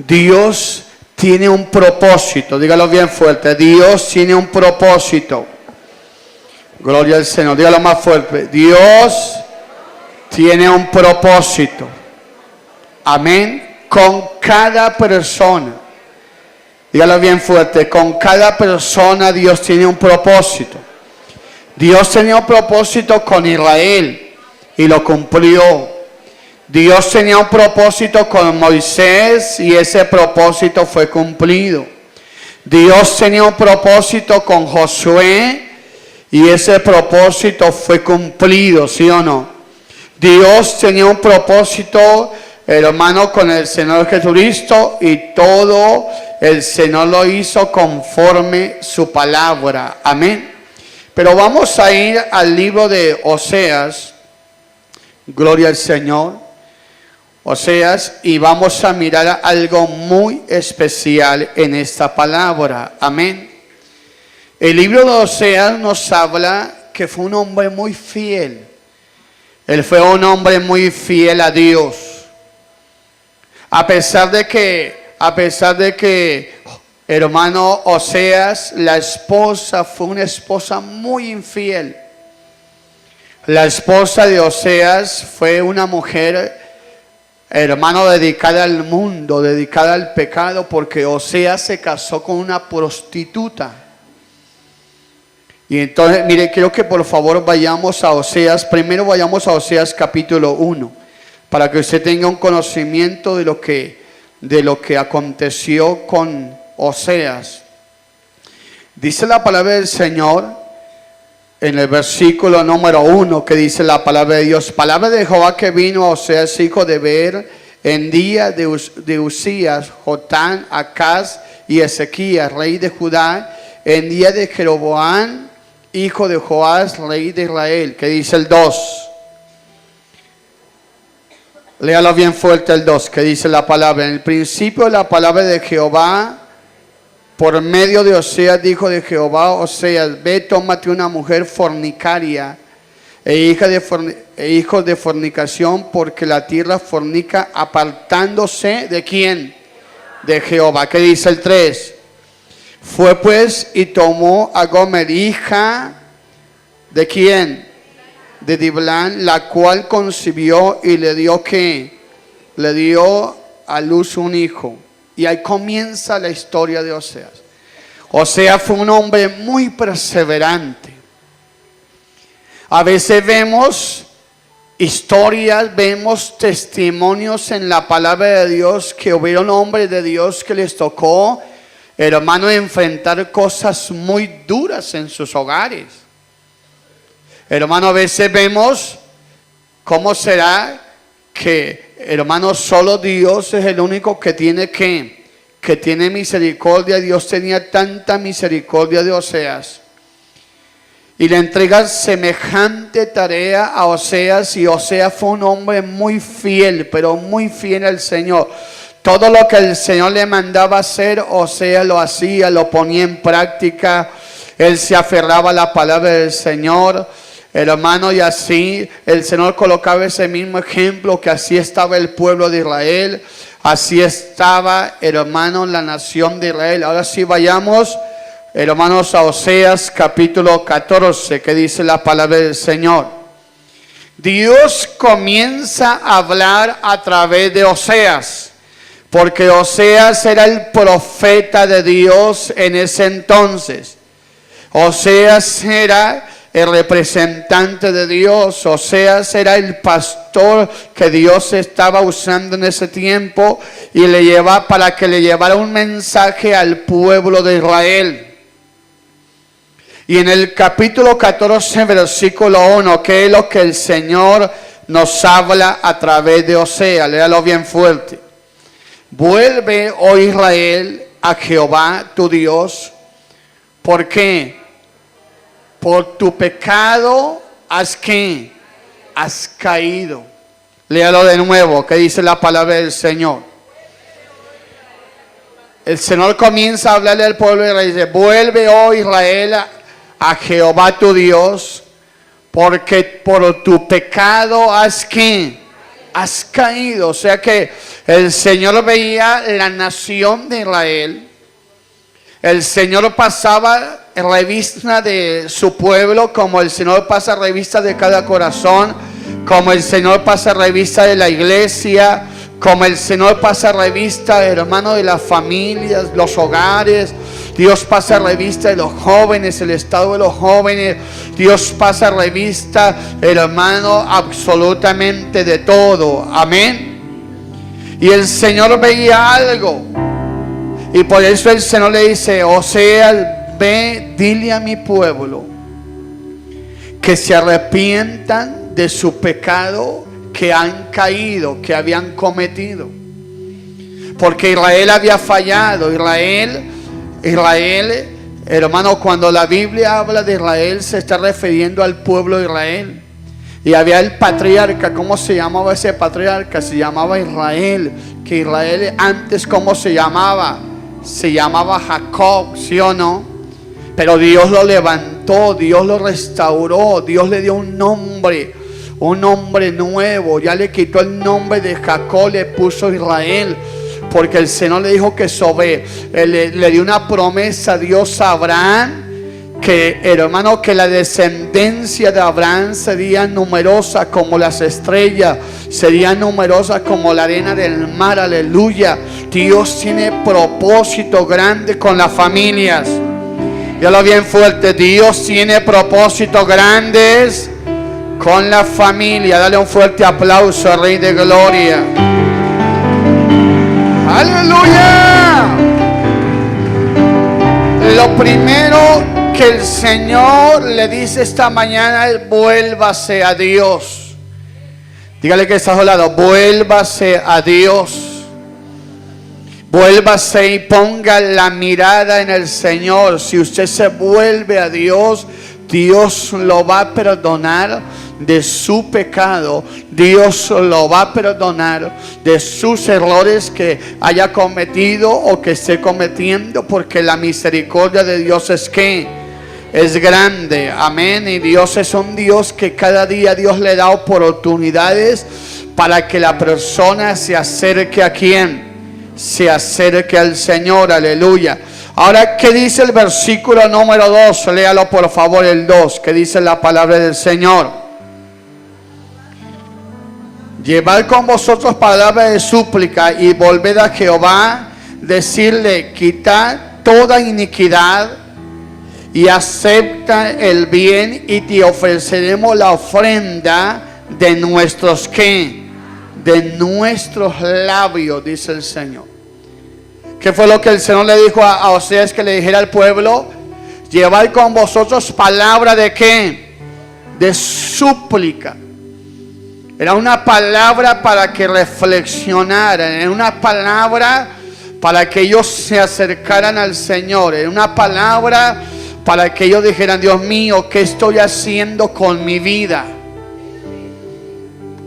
Dios tiene un propósito. Dígalo bien fuerte. Dios tiene un propósito. Gloria al Señor. Dígalo más fuerte. Dios tiene un propósito. Amén. Con cada persona. Dígalo bien fuerte. Con cada persona Dios tiene un propósito. Dios tenía un propósito con Israel y lo cumplió. Dios tenía un propósito con Moisés y ese propósito fue cumplido. Dios tenía un propósito con Josué y ese propósito fue cumplido, ¿sí o no? Dios tenía un propósito, hermano, con el Señor Jesucristo y todo el Señor lo hizo conforme su palabra. Amén. Pero vamos a ir al libro de Oseas, gloria al Señor, Oseas, y vamos a mirar algo muy especial en esta palabra. Amén. El libro de Oseas nos habla que fue un hombre muy fiel. Él fue un hombre muy fiel a Dios. A pesar de que hermano Oseas, la esposa fue una esposa muy infiel. La esposa de Oseas fue una mujer, hermano, dedicada al mundo, dedicada al pecado, porque Oseas se casó con una prostituta. Y entonces, mire, quiero que por favor vayamos a Oseas, primero vayamos a Oseas capítulo 1, para que usted tenga un conocimiento de lo que aconteció con Oseas. Dice la palabra del Señor en el versículo número 1, que dice la palabra de Dios: palabra de Jehová que vino a Oseas, hijo de Beer, en día de Usías, Jotán, Acaz y Ezequías, rey de Judá, en día de Jeroboam, hijo de Joás, rey de Israel. Que dice el 2. Léalo bien fuerte el 2, que dice la palabra: en el principio la palabra de Jehová por medio de Oseas, dijo de Jehová, Oseas, ve, tómate una mujer fornicaria hijos de fornicación, porque la tierra fornica apartándose ¿de quién? De Jehová. ¿Qué dice el 3? Fue pues y tomó a Gomer, hija ¿de quién? De Diblán, la cual concibió y le dio ¿qué? Le dio a luz un hijo. Y ahí comienza la historia de Oseas. Oseas fue un hombre muy perseverante. A veces vemos historias, vemos testimonios en la palabra de Dios que hubieron hombres de Dios que les tocó, hermano, enfrentar cosas muy duras en sus hogares. Hermano, a veces vemos cómo será que, hermano, solo Dios es el único que tiene que tiene misericordia. Dios tenía tanta misericordia de Oseas y le entrega semejante tarea a Oseas, y Oseas fue un hombre muy fiel, pero muy fiel al Señor. Todo lo que el Señor le mandaba hacer, Oseas lo hacía, lo ponía en práctica. Él se aferraba a la palabra del Señor, hermano, y así el Señor colocaba ese mismo ejemplo, que así estaba el pueblo de Israel, así estaba, hermano, la nación de Israel. Ahora sí vayamos, hermanos, a Oseas capítulo 14, que dice la palabra del Señor. Dios comienza a hablar a través de Oseas, porque Oseas era el profeta de Dios en ese entonces. Oseas era el representante de Dios. Oseas era el pastor que Dios estaba usando en ese tiempo y le lleva para que le llevara un mensaje al pueblo de Israel. Y en el capítulo 14, versículo 1, ¿qué es lo que el Señor nos habla a través de Oseas? Léalo bien fuerte. Vuelve, oh Israel, a Jehová tu Dios. ¿Por qué? Por tu pecado has caído. Léalo de nuevo, que dice la palabra del Señor. El Señor comienza a hablarle al pueblo de Israel. Dice: vuelve, oh Israel, a Jehová tu Dios, porque por tu pecado has has caído. O sea que el Señor veía la nación de Israel. El Señor pasaba revista de su pueblo, como el Señor pasa revista de cada corazón, como el Señor pasa revista de la iglesia, como el Señor pasa revista, hermano, de las familias, los hogares. Dios pasa revista de los jóvenes, el estado de los jóvenes. Dios pasa revista, hermano, absolutamente de todo. Amén. Y el Señor veía algo. Y por eso el Señor le dice: Oseas, ve, dile a mi pueblo que se arrepientan de su pecado que han caído, que habían cometido. Porque Israel había fallado. Israel, hermano, cuando la Biblia habla de Israel, se está refiriendo al pueblo de Israel. Y había el patriarca. ¿Cómo se llamaba ese patriarca? Se llamaba Israel. Que Israel antes, ¿cómo se llamaba? Se llamaba Jacob, ¿sí o no? Pero Dios lo levantó, Dios lo restauró, Dios le dio un nombre nuevo. Ya le quitó el nombre de Jacob, le puso Israel, porque el Señor le dijo que le dio una promesa a Dios a Abraham, que, hermano, que la descendencia de Abraham sería numerosa como las estrellas, sería numerosa como la arena del mar. Aleluya. Dios tiene propósito grande con las familias. Dígalo bien fuerte: Dios tiene propósitos grandes con la familia. Dale un fuerte aplauso al Rey de Gloria. Aleluya. Lo primero que el Señor le dice esta mañana es: vuélvase a Dios. Dígale que está a su lado: vuélvase a Dios. Vuélvase y ponga la mirada en el Señor. Si usted se vuelve a Dios, Dios lo va a perdonar de su pecado. Dios lo va a perdonar de sus errores que haya cometido o que esté cometiendo, porque la misericordia de Dios es grande. Amén. Y Dios es un Dios que cada día Dios le da oportunidades para que la persona se acerque a ¿quién? Se acerque al Señor. Aleluya. Ahora, ¿qué dice el versículo número 2? Léalo por favor, el 2. ¿Qué dice la palabra del Señor? Llevad con vosotros palabras de súplica y volved a Jehová, decirle: quitad toda iniquidad y acepta el bien, y te ofreceremos la ofrenda de nuestros ¿qué? De nuestros labios, dice el Señor. ¿Qué fue lo que el Señor le dijo a Oseas que le dijera al pueblo? Llevad con vosotros palabra de ¿qué? De súplica. Era una palabra para que reflexionaran, era una palabra para que ellos se acercaran al Señor, era una palabra para que ellos dijeran: Dios mío, ¿qué estoy haciendo con mi vida?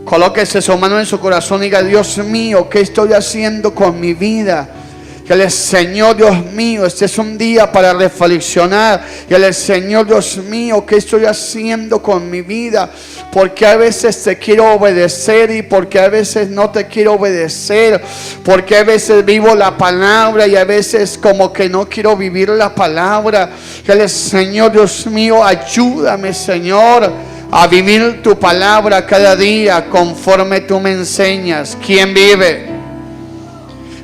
Colóquese su mano en su corazón y diga: Dios mío, ¿qué estoy haciendo con mi vida? Que el Señor, Dios mío, este es un día para reflexionar. Y el Señor, Dios mío, ¿qué estoy haciendo con mi vida? Porque a veces te quiero obedecer y porque a veces no te quiero obedecer. Porque a veces vivo la palabra y a veces como que no quiero vivir la palabra. Que el Señor, Dios mío, ayúdame, Señor, a vivir tu palabra cada día conforme tú me enseñas. ¿Quién vive?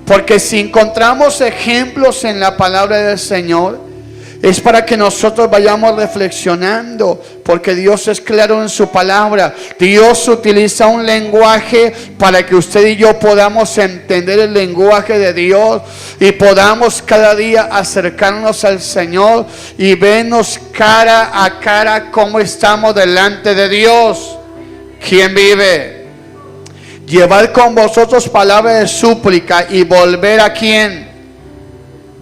Porque si encontramos ejemplos en la palabra del Señor, es para que nosotros vayamos reflexionando, porque Dios es claro en su palabra. Dios utiliza un lenguaje para que usted y yo podamos entender el lenguaje de Dios y podamos cada día acercarnos al Señor y vernos cara a cara cómo estamos delante de Dios. ¿Quién vive? Llevad con vosotros palabras de súplica y volver a ¿quién?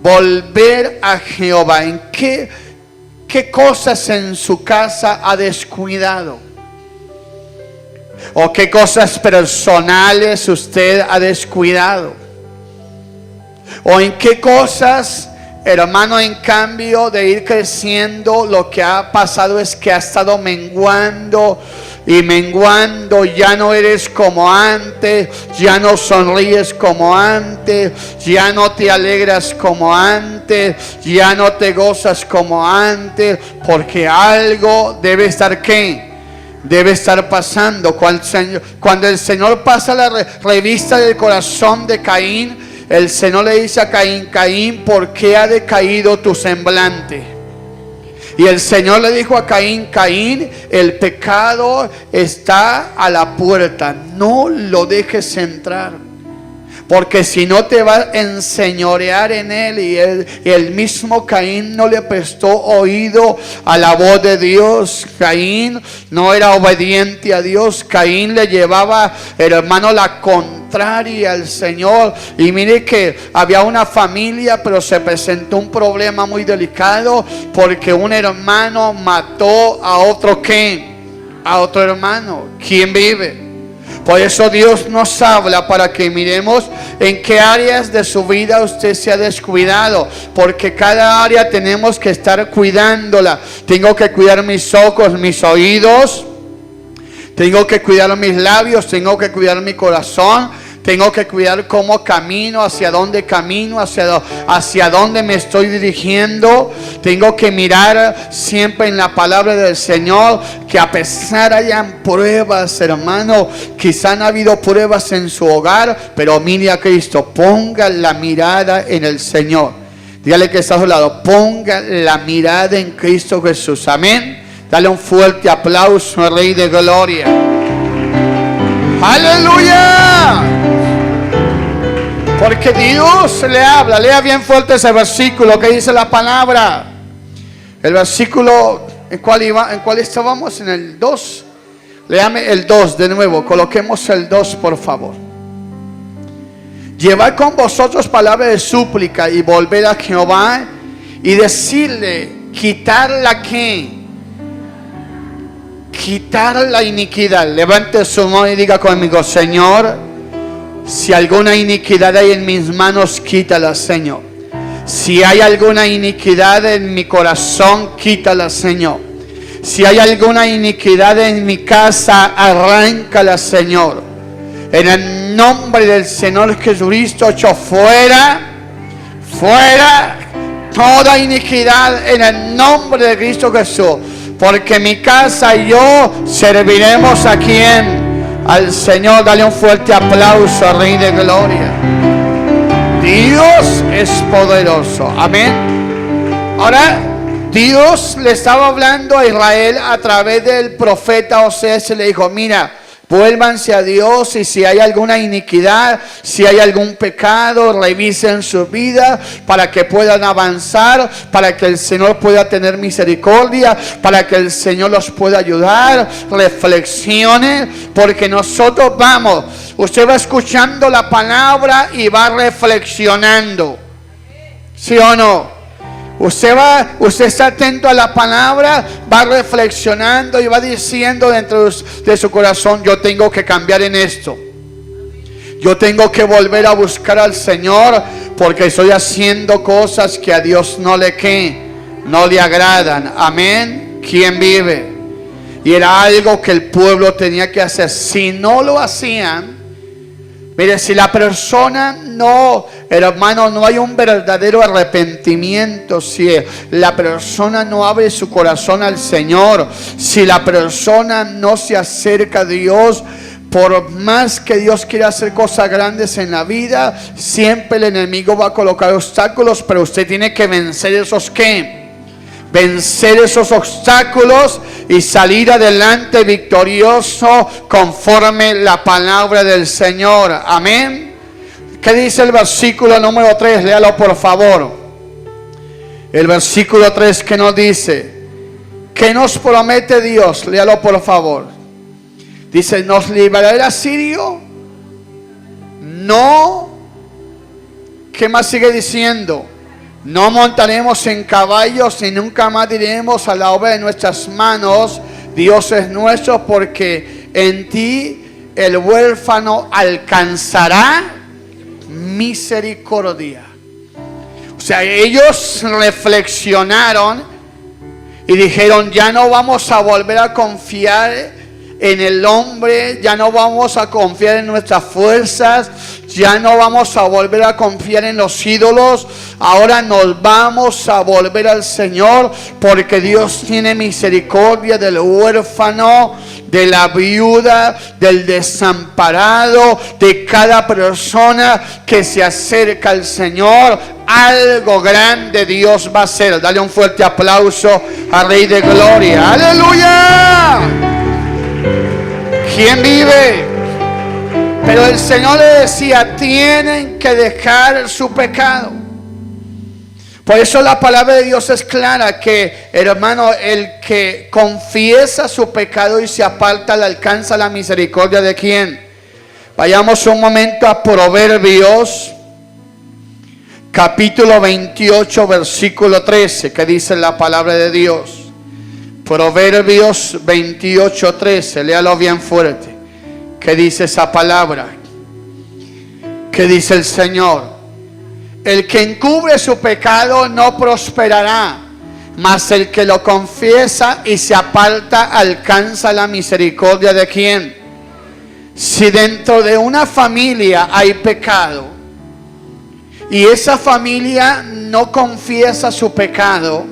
Volver a Jehová. ¿En qué cosas en su casa ha descuidado? ¿O qué cosas personales usted ha descuidado? ¿O en qué cosas hermano, en cambio de ir creciendo, lo que ha pasado es que ha estado menguando y menguando. Ya no eres como antes, ya no sonríes como antes, ya no te alegras como antes, ya no te gozas como antes, porque algo debe estar, ¿qué? Debe estar pasando. Cuando el Señor pasa la revista del corazón de Caín, el Señor le dice a Caín: Caín, ¿por qué ha decaído tu semblante? Y el Señor le dijo a Caín: Caín, el pecado está a la puerta, no lo dejes entrar, porque si no te va a enseñorear en él. Y el mismo Caín no le prestó oído a la voz de Dios. Caín no era obediente a Dios. Caín le llevaba, hermano, la contraria al Señor. Y mire que había una familia, pero se presentó un problema muy delicado, porque un hermano mató a otro, ¿qué? A otro hermano. ¿Quién vive? Por eso Dios nos habla para que miremos en qué áreas de su vida usted se ha descuidado, porque cada área tenemos que estar cuidándola. Tengo que cuidar mis ojos, mis oídos, tengo que cuidar mis labios, tengo que cuidar mi corazón, tengo que cuidar cómo camino, hacia dónde camino, hacia dónde me estoy dirigiendo. Tengo que mirar siempre en la palabra del Señor, que a pesar hayan pruebas, hermano, quizá han habido pruebas en su hogar, pero mire a Cristo, ponga la mirada en el Señor. Dígale que está a su lado: ponga la mirada en Cristo Jesús. Amén. Dale un fuerte aplauso al Rey de Gloria. ¡Aleluya! Porque Dios le habla. Lea bien fuerte ese versículo que dice la palabra. El versículo, ¿en cuál estábamos? En el 2. Léame el 2 de nuevo. Coloquemos el 2, por favor. Llevad con vosotros palabra de súplica y volver a Jehová y decirle: quitar la ¿qué? Quitar la iniquidad. Levante su mano y diga conmigo: Señor, si alguna iniquidad hay en mis manos, quítala, Señor. Si hay alguna iniquidad en mi corazón, quítala, Señor. Si hay alguna iniquidad en mi casa, arráncala, Señor. En el nombre del Señor Jesucristo, echo fuera toda iniquidad en el nombre de Cristo Jesús. Porque mi casa y yo serviremos a quien. Al Señor. Dale un fuerte aplauso al Rey de Gloria. Dios es poderoso. Amén. Ahora, Dios le estaba hablando a Israel a través del profeta Oseas y le dijo: mira, vuélvanse a Dios, y si hay alguna iniquidad, si hay algún pecado, revisen su vida para que puedan avanzar, para que el Señor pueda tener misericordia, para que el Señor los pueda ayudar. Reflexione, porque nosotros usted va escuchando la palabra y va reflexionando. ¿Sí o no? Usted está atento a la palabra, va reflexionando y va diciendo dentro de su corazón: yo tengo que cambiar en esto. Yo tengo que volver a buscar al Señor, porque estoy haciendo cosas que a Dios no le agradan. Amén. ¿Quién vive? Y era algo que el pueblo tenía que hacer. Si no lo hacían, mire, si la persona no, hermano, no hay un verdadero arrepentimiento, si la persona no abre su corazón al Señor, si la persona no se acerca a Dios, por más que Dios quiera hacer cosas grandes en la vida, siempre el enemigo va a colocar obstáculos, pero usted tiene que vencer esos vencer esos obstáculos y salir adelante victorioso conforme la palabra del Señor. Amén. ¿Qué dice el versículo número 3? Léalo, por favor. El versículo 3, ¿qué nos dice? ¿Qué nos promete Dios? Léalo, por favor. Dice: ¿nos librará el asirio? No. ¿Qué más sigue diciendo? No montaremos en caballos y nunca más diremos a la obra de nuestras manos: Dios es nuestro, porque en ti el huérfano alcanzará misericordia. sea, ellos reflexionaron y dijeron, ya no vamos a volver a confiar en el hombre, ya no vamos a confiar en nuestras fuerzas, ya no vamos a volver a confiar en los ídolos, ahora nos vamos a volver al Señor, porque Dios tiene misericordia del huérfano, de la viuda, del desamparado, de cada persona que se acerca al Señor. Algo grande Dios va a hacer. Dale un fuerte aplauso al Rey de Gloria. ¡Aleluya! ¿Quién vive? Pero el Señor le decía, tienen que dejar su pecado. Por eso la palabra de Dios es clara, que, hermano, el que confiesa su pecado y se aparta le alcanza la misericordia de ¿quién? Vayamos un momento a Proverbios, capítulo 28, versículo 13, que dice la palabra de Dios. Proverbios 28, 13, léalo bien fuerte. ¿Qué dice esa palabra? ¿Qué dice el Señor? El que encubre su pecado no prosperará, mas el que lo confiesa y se aparta alcanza la misericordia de ¿quién? Si dentro de una familia hay pecado y esa familia no confiesa su pecado,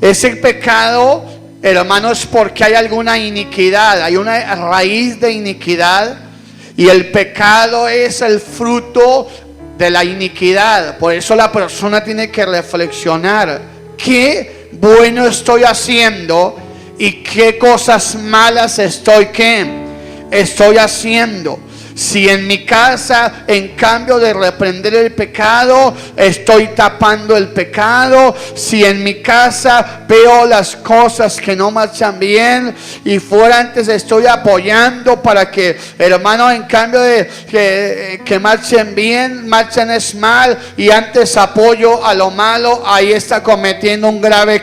ese pecado, hermano, es porque hay alguna iniquidad, hay una raíz de iniquidad, y el pecado es el fruto de la iniquidad. Por eso la persona tiene que reflexionar: qué bueno estoy haciendo y qué cosas malas estoy haciendo. Si en mi casa, en cambio de reprender el pecado, estoy tapando el pecado. Si en mi casa veo las cosas que no marchan bien y fuera antes estoy apoyando para que, hermano, en cambio de que marchen bien, marchen es mal, y antes apoyo a lo malo, ahí está cometiendo un grave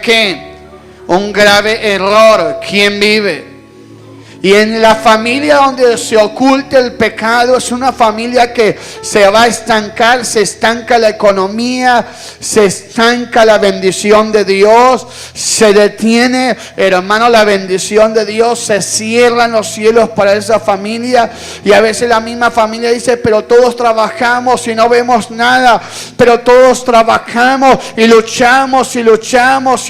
un grave error. ¿Quién vive? Y en la familia donde se oculta el pecado, es una familia que se va a estancar, se estanca la economía, se estanca la bendición de Dios, se detiene, hermano, la bendición de Dios, se cierran los cielos para esa familia. Y a veces la misma familia dice, pero todos trabajamos y no vemos nada, pero todos trabajamos y luchamos y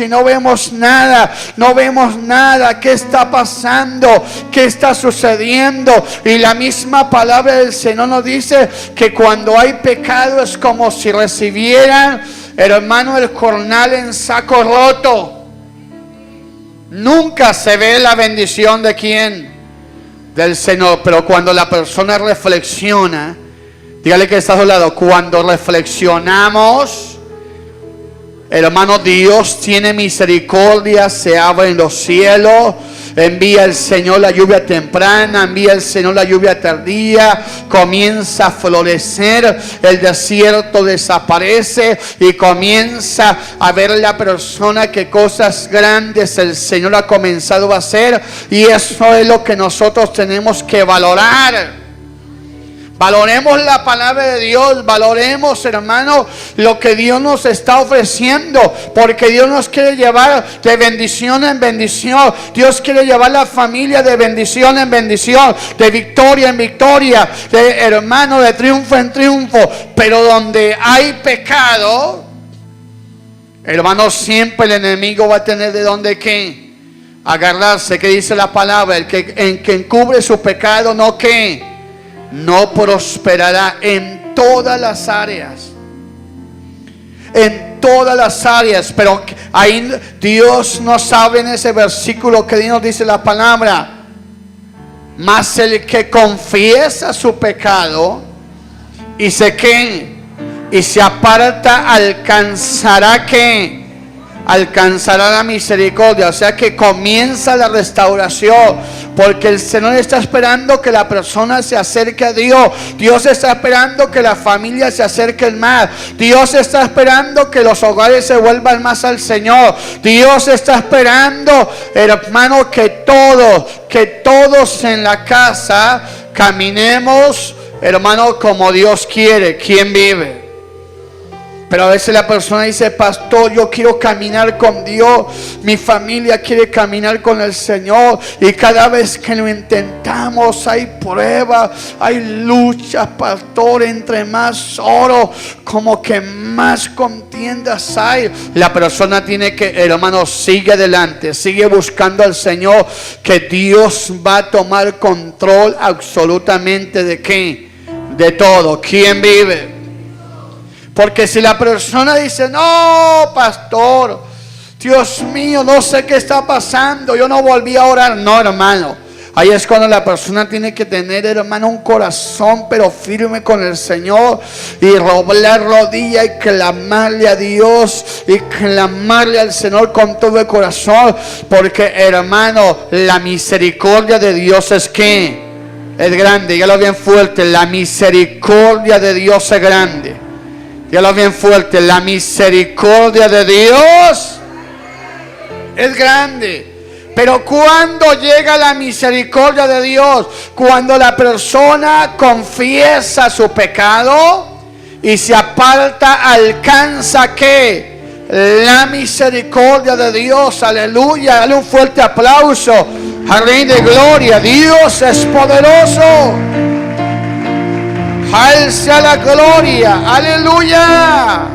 no vemos nada, ¿qué está pasando? ¿Qué está sucediendo? Y la misma palabra del Señor nos dice que cuando hay pecado es como si recibieran, hermano, el jornal en saco roto. Nunca se ve la bendición de ¿quién? Del Señor. Pero cuando la persona reflexiona, dígale que está a su lado, cuando reflexionamos, hermano, Dios tiene misericordia, se abren los cielos, envía el Señor la lluvia temprana, envía el Señor la lluvia tardía, comienza a florecer, el desierto desaparece y comienza a ver la persona que cosas grandes el Señor ha comenzado a hacer. Y eso es lo que nosotros tenemos que valorar. Valoremos la palabra de Dios, valoremos, hermano, lo que Dios nos está ofreciendo, porque Dios nos quiere llevar de bendición en bendición. Dios quiere llevar la familia de bendición en bendición, de victoria en victoria, de, hermano, de triunfo en triunfo. Pero donde hay pecado, hermano, siempre el enemigo va a tener de dónde agarrarse. ¿Qué dice la palabra? El que encubre su pecado no prosperará en todas las áreas. En todas las áreas. Pero ahí Dios nos habla en ese versículo que nos dice la palabra: mas el que confiesa su pecado y se aparta alcanzará alcanzará la misericordia. O sea que comienza la restauración, porque el Señor está esperando que la persona se acerque a Dios. Dios está esperando que la familia se acerque más. Dios está esperando que los hogares se vuelvan más al Señor. Dios está esperando, hermano, que todos en la casa caminemos, hermano, como Dios quiere. ¿Quién vive? Pero a veces la persona dice, pastor, yo quiero caminar con Dios, mi familia quiere caminar con el Señor, y cada vez que lo intentamos hay pruebas, hay luchas, pastor, entre más oro, como que más contiendas hay. La persona tiene que, hermano, sigue adelante, sigue buscando al Señor, que Dios va a tomar control absolutamente de ¿qué? De todo. ¿Quién vive? Porque si la persona dice, no, pastor, Dios mío, no sé qué está pasando, yo no volví a orar. No, hermano, ahí es cuando la persona tiene que tener, hermano, un corazón pero firme con el Señor, y doblar rodilla y clamarle a Dios y clamarle al Señor con todo el corazón. Porque, hermano, la misericordia de Dios es ¿qué? Es grande. Ya lo bien fuerte, la misericordia de Dios es grande. Ya lo bien fuerte, la misericordia de Dios es grande. Pero cuando llega la misericordia de Dios, cuando la persona confiesa su pecado y se aparta, alcanza ¿qué? La misericordia de Dios. Aleluya. Dale un fuerte aplauso al Rey de Gloria. Dios es poderoso. Alza la gloria, aleluya.